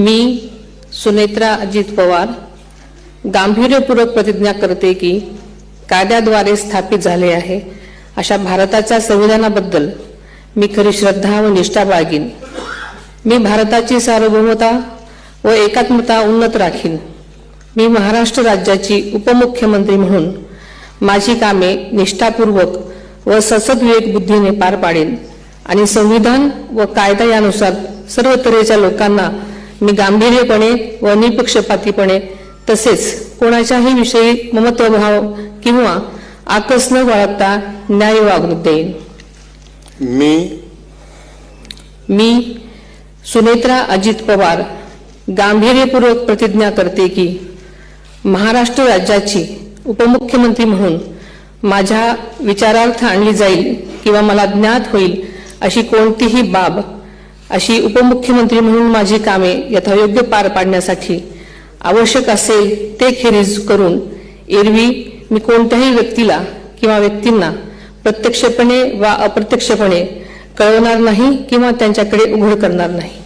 मी सुनेत्रा अजित पवार गांभीर्यपूर्वक प्रतिज्ञा करते की कायद्याद्वारे स्थापित झाले आहे अशा भारताच्या संविधानाबद्दल मी खरी श्रद्धा व निष्ठा बाळगीन। मी भारताची सार्वभौमता व एकात्मता उन्नत राखीन। मी महाराष्ट्र राज्याची उपमुख्यमंत्री म्हणून माझी कामे निष्ठापूर्वक व ससद्विवेक बुद्धीने पार पाडेन आणि संविधान व कायदा यानुसार सर्व तऱ्हेच्या लोकांना मी गांभीर्यपणे व निपक्षपातीपणे तसेच कोणाच्याही विषयी ममत्वभाव किंवा आकस न बाळगता न्याय वागणूक देईन। मी सुनेत्रा अजित पवार गांभीर्यपूर्वक प्रतिज्ञा करते की महाराष्ट्र राज्याची उपमुख्यमंत्री म्हणून माझ्या विचारार्थ आणली जाईल किंवा मला ज्ञात होईल अशी कोणतीही बाब अशी उपमुख्यमंत्री म्हणून माझी कामे यथायोग्य पार पाडण्यासाठी आवश्यक असेल ते खेरीज करून एरवी मी कोणत्याही व्यक्तीला किंवा व्यक्तींना प्रत्यक्षपणे वा अप्रत्यक्षपणे कळवणार नाही किंवा त्यांच्याकडे उघड करणार नाही।